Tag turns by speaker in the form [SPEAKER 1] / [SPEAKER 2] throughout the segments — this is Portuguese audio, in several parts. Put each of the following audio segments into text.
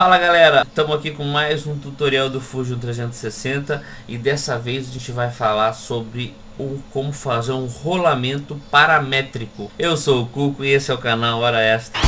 [SPEAKER 1] Fala galera, estamos aqui com mais um tutorial do Fusion 360 e dessa vez a gente vai falar sobre como fazer um rolamento paramétrico. Eu sou o Cuco e esse é o canal Hora Extra.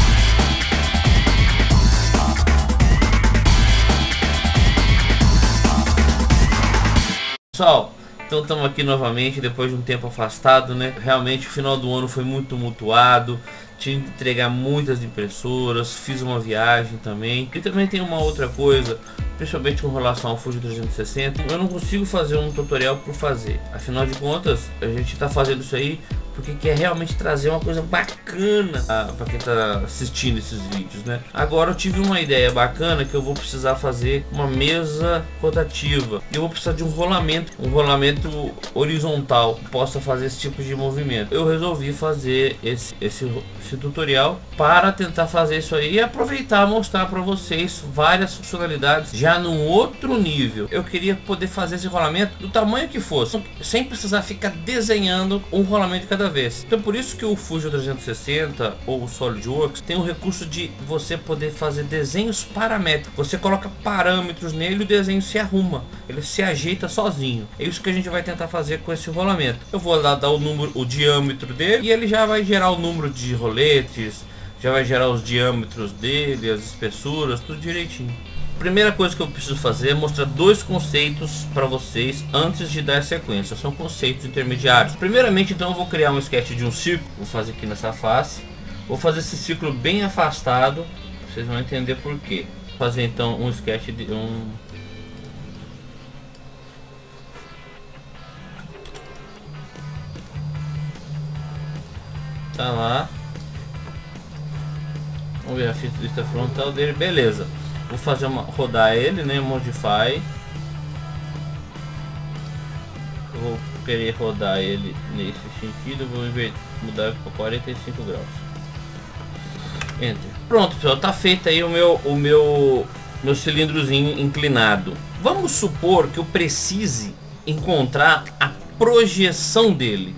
[SPEAKER 1] Pessoal, então estamos aqui novamente depois de um tempo afastado, né? Realmente o final do ano foi muito tumultuado. Tinha que entregar muitas impressoras, fiz uma viagem também. E também tem uma outra coisa, principalmente com relação ao Fusion 360, eu não consigo fazer um tutorial por fazer. Afinal de contas, a gente está fazendo isso aí porque quer realmente trazer uma coisa bacana para quem está assistindo esses vídeos, né? Agora eu tive uma ideia bacana que eu vou precisar fazer uma mesa rotativa. Eu vou precisar de um rolamento horizontal que possa fazer esse tipo de movimento. Eu resolvi fazer esse tutorial para tentar fazer isso aí e aproveitar mostrar para vocês várias funcionalidades já num outro nível. Eu queria poder fazer esse rolamento do tamanho que fosse, sem precisar ficar desenhando um rolamento de cada vez. Então por isso que o Fusion 360 ou o SolidWorks tem o recurso de você poder fazer desenhos paramétricos. Você coloca parâmetros nele e o desenho se arruma, ele se ajeita sozinho. É isso que a gente vai tentar fazer com esse rolamento. Eu vou lá dar o diâmetro dele e ele já vai gerar o número de roletes, já vai gerar os diâmetros dele, as espessuras, tudo direitinho. Primeira coisa que eu preciso fazer é mostrar dois conceitos para vocês antes de dar sequência. São conceitos intermediários. Primeiramente, então, eu vou criar um sketch de um círculo. Vou fazer aqui nessa face. Vou fazer esse círculo bem afastado. Vocês vão entender por quê. Vou fazer então um sketch de um... Tá lá. Vamos ver a vista frontal dele. Beleza. Vou fazer rodar ele, né? Modify. Eu vou querer rodar ele nesse sentido. Vou mudar para 45 graus. Enter. Pronto, pessoal. Tá feito aí o meu cilindrozinho inclinado. Vamos supor que eu precise encontrar a projeção dele.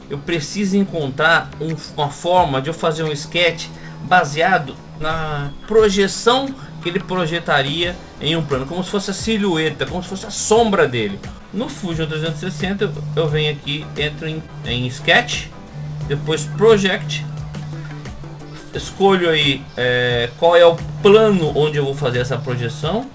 [SPEAKER 1] Eu preciso encontrar uma forma de eu fazer um sketch baseado na projeção que ele projetaria em um plano, como se fosse a silhueta, como se fosse a sombra dele. No Fusion 360 eu venho aqui, entro em Sketch, depois Project, escolho aí qual é o plano onde eu vou fazer essa projeção.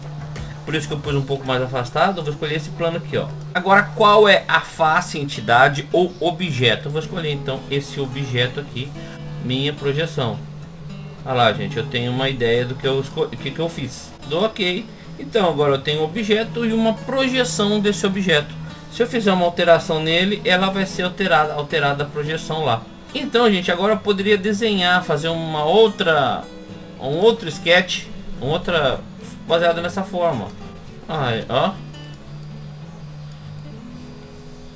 [SPEAKER 1] Por isso que eu pus um pouco mais afastado. Eu vou escolher esse plano aqui, ó. Agora, qual é a face, entidade ou objeto? Eu vou escolher então esse objeto aqui, minha projeção. Olha lá, gente, eu tenho uma ideia do que eu fiz. Dou OK. Então agora eu tenho um objeto e uma projeção desse objeto. Se eu fizer uma alteração nele, ela vai ser alterada a projeção lá. Então, gente, agora eu poderia desenhar, fazer um outro sketch, baseado nessa forma. Aí, ó.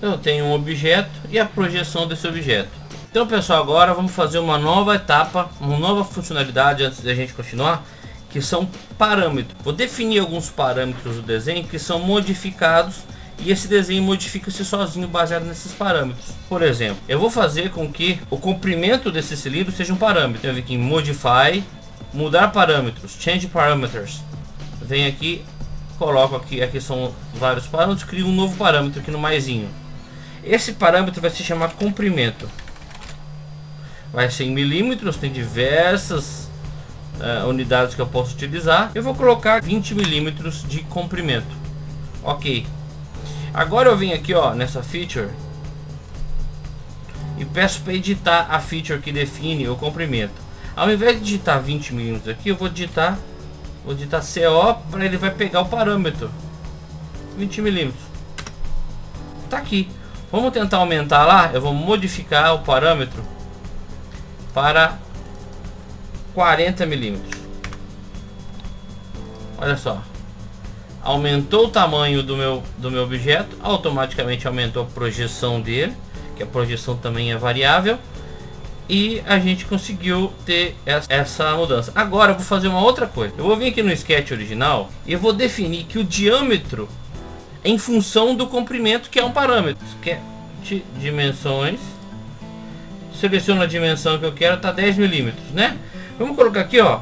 [SPEAKER 1] Eu tenho um objeto e a projeção desse objeto. Então, pessoal, agora vamos fazer uma nova etapa, uma nova funcionalidade antes da gente continuar, que são parâmetros. Vou definir alguns parâmetros do desenho que são modificados e esse desenho modifica-se sozinho baseado nesses parâmetros. Por exemplo, eu vou fazer com que o comprimento desse cilindro seja um parâmetro. Eu venho aqui em Modify, mudar parâmetros, Change Parameters. Venho aqui, coloco aqui são vários parâmetros, crio um novo parâmetro aqui no maisinho. Esse parâmetro vai se chamar comprimento. Vai ser em milímetros, tem diversas unidades que eu posso utilizar. Eu vou colocar 20 milímetros de comprimento. Ok. Agora eu venho aqui, ó, nessa feature e peço para editar a feature que define o comprimento. Ao invés de digitar 20 milímetros aqui, eu vou digitar CO, para ele vai pegar o parâmetro 20 milímetros. Tá aqui. Vamos tentar aumentar lá. Eu vou modificar o parâmetro para 40 milímetros. Olha só, aumentou o tamanho do meu objeto, automaticamente aumentou a projeção dele, que a projeção também é variável, e a gente conseguiu ter essa mudança. Agora eu vou fazer uma outra coisa. Eu vou vir aqui no sketch original e eu vou definir que o diâmetro é em função do comprimento, que é um parâmetro. Sketch dimensões, seleciono a dimensão que eu quero, tá 10 milímetros, né? Vamos colocar aqui, ó,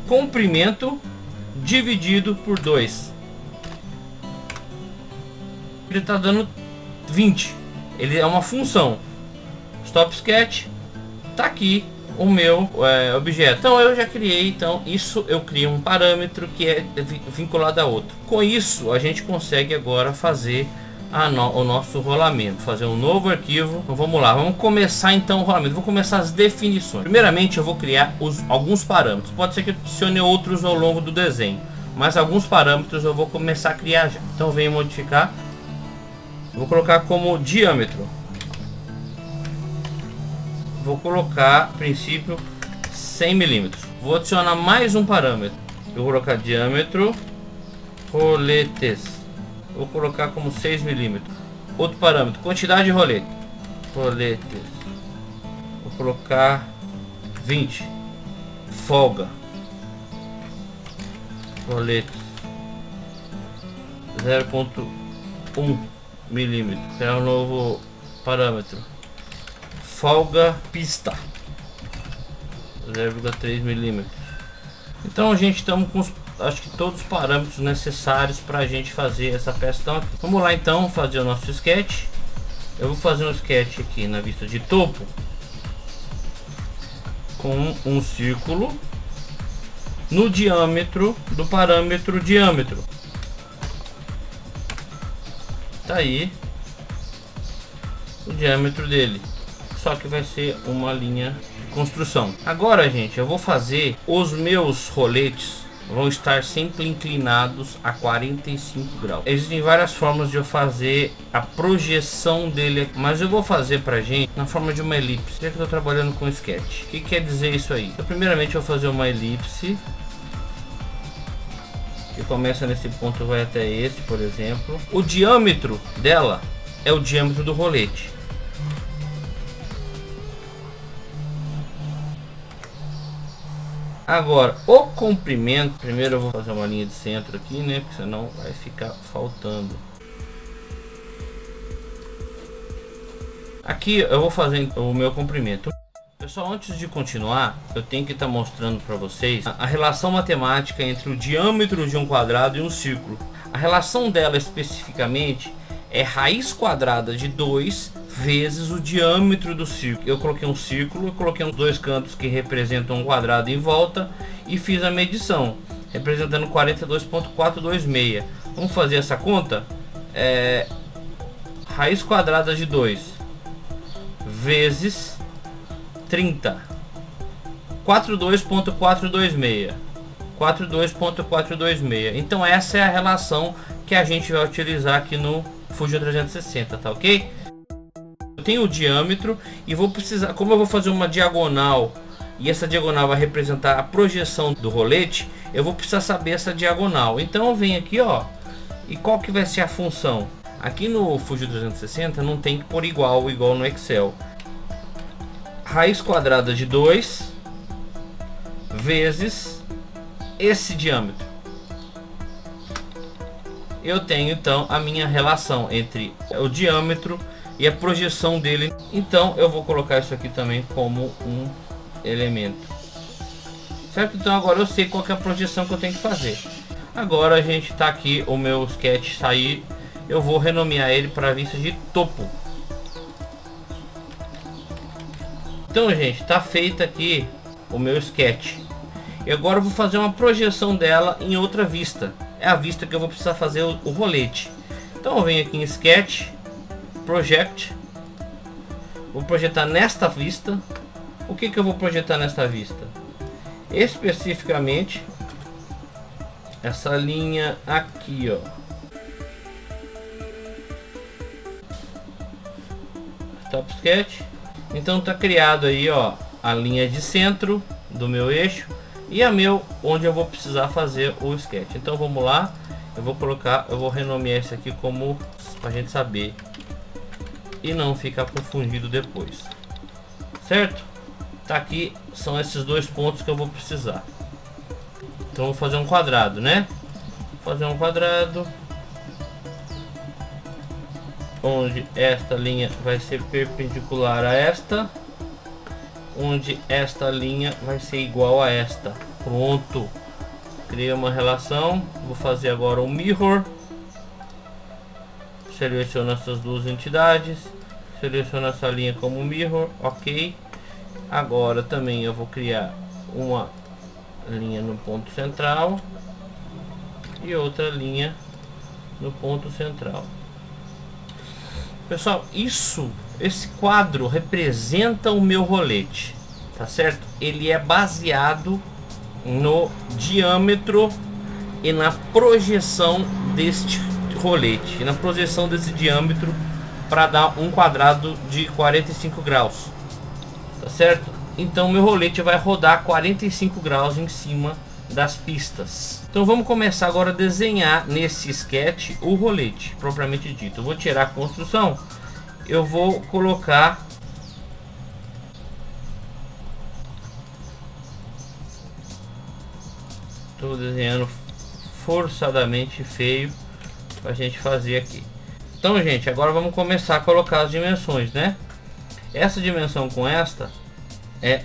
[SPEAKER 1] comprimento dividido por 2. Ele está dando 20. Ele é uma função. Stop sketch. Tá aqui o meu objeto. Então eu já criei. Então isso eu criei um parâmetro que é vinculado a outro. Com isso a gente consegue agora fazer o nosso rolamento. Fazer um novo arquivo. Então vamos lá. Vamos começar então o rolamento. Vou começar as definições. Primeiramente eu vou criar alguns parâmetros. Pode ser que eu adicione outros ao longo do desenho, mas alguns parâmetros eu vou começar a criar já. Então venho modificar. Vou colocar como diâmetro. Vou colocar, a princípio, 100 milímetros. Vou adicionar mais um parâmetro. Eu vou colocar diâmetro, roletes. Vou colocar como 6 milímetros. Outro parâmetro, quantidade de roletes. Vou colocar 20. Folga. Roletes. 0,1 milímetro. É um novo parâmetro. Folga pista 0,3 milímetros. Então a gente estamos com acho que todos os parâmetros necessários para a gente fazer essa peça. Então, vamos lá então fazer o nosso sketch. Eu vou fazer um sketch aqui na vista de topo com um círculo no diâmetro do parâmetro diâmetro. Tá aí o diâmetro dele, só que vai ser uma linha de construção. Agora, gente, eu vou fazer os meus roletes, vão estar sempre inclinados a 45 graus. Existem várias formas de eu fazer a projeção dele, mas eu vou fazer pra gente na forma de uma elipse, já que eu tô trabalhando com sketch. O que quer dizer isso aí? Então, primeiramente eu vou fazer uma elipse que começa nesse ponto, vai até esse, por exemplo. O diâmetro dela é o diâmetro do rolete. Agora, o comprimento, primeiro eu vou fazer uma linha de centro aqui, né? Porque senão vai ficar faltando. Aqui eu vou fazer o meu comprimento. Pessoal, antes de continuar, eu tenho que estar mostrando para vocês a relação matemática entre o diâmetro de um quadrado e um círculo. A relação dela especificamente é raiz quadrada de 2 vezes o diâmetro do círculo. Eu coloquei um círculo, eu coloquei uns dois cantos que representam um quadrado em volta e fiz a medição, representando 42,426. Vamos fazer essa conta? Raiz quadrada de 2 vezes 30, 42,426. 42,426. Então essa é a relação que a gente vai utilizar aqui no Fusion 360, tá ok? Eu tenho o diâmetro e vou precisar, como eu vou fazer uma diagonal e essa diagonal vai representar a projeção do rolete, eu vou precisar saber essa diagonal. Então eu venho aqui, ó, e qual que vai ser a função? Aqui no Fusion 360 não tem que pôr igual no Excel. Raiz quadrada de 2 vezes esse diâmetro. Eu tenho então a minha relação entre o diâmetro e a projeção dele. Então eu vou colocar isso aqui também como um elemento, certo? Então agora eu sei qual que é a projeção que eu tenho que fazer. Agora a gente tá aqui, o meu sketch sair, eu vou renomear ele para a vista de topo. Então, gente, tá feito aqui o meu sketch. E agora eu vou fazer uma projeção dela em outra vista. É a vista que eu vou precisar fazer o rolete. Então eu venho aqui em Sketch, Project. Vou projetar nesta vista. O que eu vou projetar nesta vista? Especificamente essa linha aqui, ó. Top Sketch. Então tá criado aí, ó, a linha de centro do meu eixo e onde eu vou precisar fazer o sketch. Então vamos lá, eu vou renomear esse aqui como, pra gente saber e não ficar confundido depois, certo? Tá aqui, são esses dois pontos que eu vou precisar. Então vou fazer um quadrado, né? Vou fazer um quadrado onde esta linha vai ser perpendicular a esta, onde esta linha vai ser igual a esta. Pronto. Criei uma relação, vou fazer agora um mirror. Seleciono essas duas entidades, seleciono essa linha como mirror, ok. Agora também eu vou criar uma linha no ponto central e outra linha no ponto central. Pessoal, esse quadro representa o meu rolete, tá certo? Ele é baseado no diâmetro e na projeção deste rolete, e na projeção desse diâmetro para dar um quadrado de 45 graus, tá certo? Então meu rolete vai rodar 45 graus em cima das pistas. Então vamos começar agora a desenhar nesse sketch o rolete propriamente dito. Eu vou tirar a construção, eu vou colocar estou desenhando forçadamente feio pra gente fazer aqui. Então, gente, agora vamos começar a colocar as dimensões, né? Essa dimensão com esta é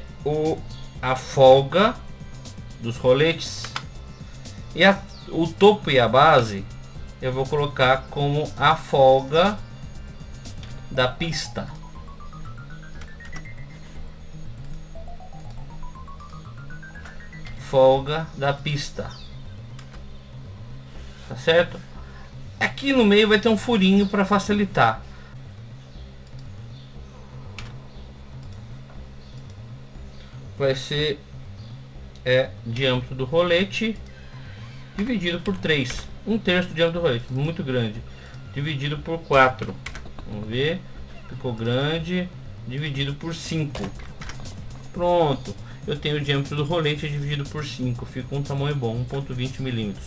[SPEAKER 1] a folga dos roletes, e o topo e a base eu vou colocar como a folga da pista. Folga da pista, tá certo? Aqui no meio vai ter um furinho para facilitar. Vai ser diâmetro do rolete dividido por 3, 1/3 do diâmetro do rolete, muito grande, dividido por 4. Vamos ver, ficou grande, dividido por 5. Pronto, eu tenho o diâmetro do rolete dividido por 5, fica um tamanho bom, 1,20 milímetros.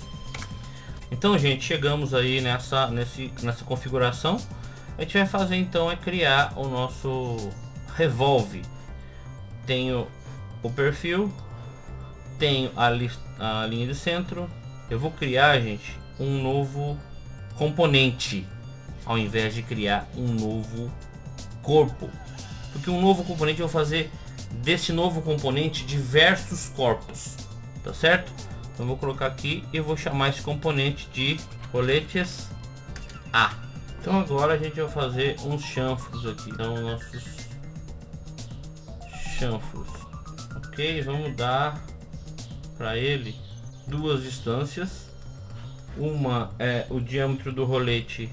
[SPEAKER 1] Então, gente, chegamos aí nessa configuração. A gente vai fazer então é criar o nosso revolve. Tenho o perfil, tenho a linha de centro. Eu vou criar, gente, um novo componente ao invés de criar um novo corpo, porque um novo componente eu vou fazer desse novo componente diversos corpos, tá certo? Então vou colocar aqui e vou chamar esse componente de roletes A. Então agora a gente vai fazer uns chanfros aqui. Então nossos chanfros, ok? Vamos dar para ele duas distâncias. Uma é o diâmetro do rolete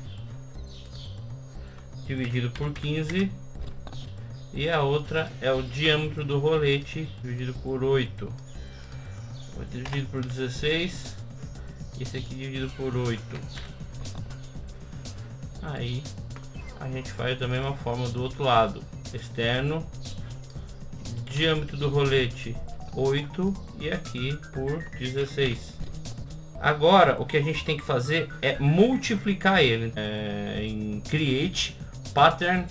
[SPEAKER 1] dividido por 15 e a outra é o diâmetro do rolete dividido por 8. Vai ter dividido por 16, esse aqui dividido por 8. Aí a gente faz da mesma forma do outro lado. Externo, diâmetro do rolete 8 e aqui por 16. Agora o que a gente tem que fazer é multiplicar ele em Create Pattern,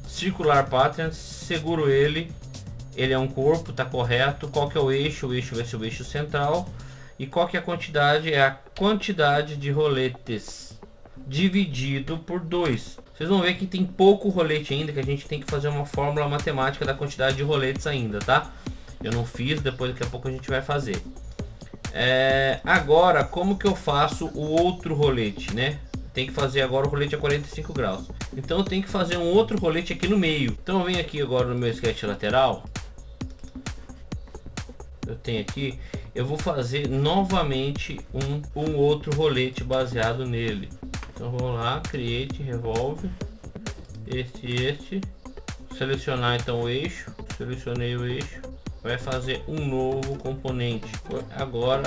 [SPEAKER 1] Circular Pattern, seguro ele. Ele é um corpo, tá correto. Qual que é o eixo? O eixo vai ser o eixo central. E qual que é a quantidade? É a quantidade de roletes dividido por 2. Vocês vão ver que tem pouco rolete ainda, que a gente tem que fazer uma fórmula matemática da quantidade de roletes ainda, tá? Eu não fiz, depois daqui a pouco a gente vai fazer. Agora, como que eu faço o outro rolete, né? Tem que fazer agora o rolete a 45 graus. Então eu tenho que fazer um outro rolete aqui no meio. Então eu venho aqui agora no meu sketch lateral. Eu tenho aqui, eu vou fazer novamente um outro rolete baseado nele. Então vamos lá, Create, Revolve, este, selecionar então o eixo, selecionei o eixo, vai fazer um novo componente. Agora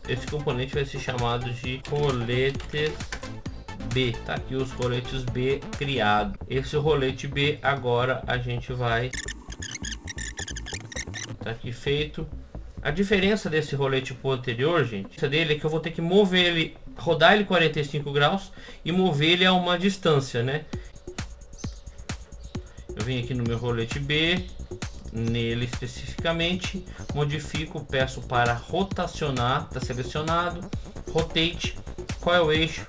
[SPEAKER 1] esse componente vai ser chamado de roletes B. Tá aqui os roletes B criado. Esse rolete B agora a gente vai, tá aqui feito. A diferença desse rolete pro anterior, gente, dele é que eu vou ter que mover ele, rodar ele 45 graus e mover ele a uma distância, né? Eu venho aqui no meu rolete B, nele especificamente, modifico, peço para rotacionar, tá selecionado, rotate. Qual é o eixo?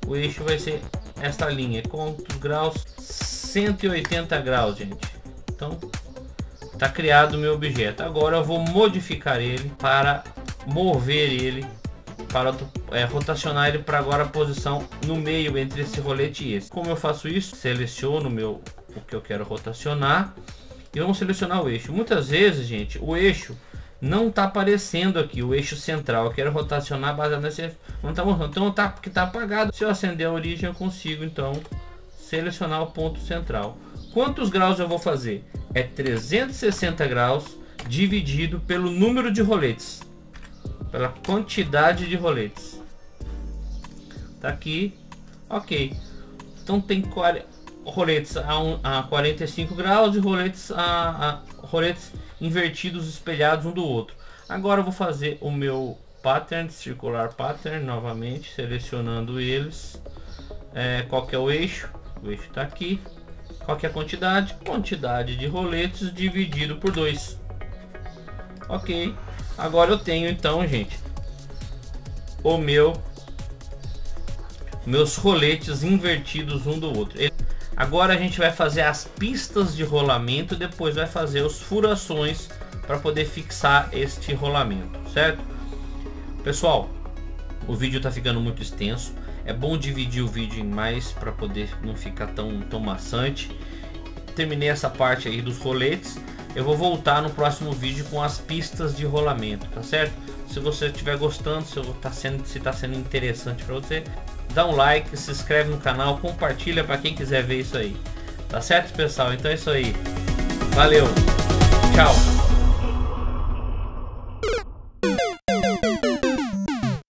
[SPEAKER 1] O eixo vai ser esta linha, quantos graus? 180 graus, gente. Então tá criado o meu objeto. Agora eu vou modificar ele para mover ele para rotacionar ele para agora a posição no meio entre esse rolete e esse. Como eu faço isso? Seleciono o que eu quero rotacionar e vamos selecionar o eixo. Muitas vezes, gente, o eixo não está aparecendo aqui, o eixo central. Eu quero rotacionar baseado nesse, não está mostrando, então tá porque está apagado. Se eu acender a origem, eu consigo então selecionar o ponto central. Quantos graus eu vou fazer? É 360 graus dividido pelo número de roletes, pela quantidade de roletes. Tá aqui, ok. Então tem roletes a 45 graus e roletes roletes invertidos, espelhados um do outro. Agora eu vou fazer o meu pattern, circular pattern, novamente selecionando eles. Qual que é o eixo? O eixo está aqui. Qual que é a quantidade? Quantidade de roletes dividido por 2. Ok. Agora eu tenho então, gente, meus roletes invertidos um do outro. Agora a gente vai fazer as pistas de rolamento, depois vai fazer os furações para poder fixar este rolamento, certo? Pessoal, o vídeo está ficando muito extenso. É bom dividir o vídeo em mais para poder não ficar tão maçante. Terminei essa parte aí dos roletes. Eu vou voltar no próximo vídeo com as pistas de rolamento, tá certo? Se você estiver gostando, se está sendo interessante para você, dá um like, se inscreve no canal, compartilha para quem quiser ver isso aí. Tá certo, pessoal? Então é isso aí. Valeu. Tchau.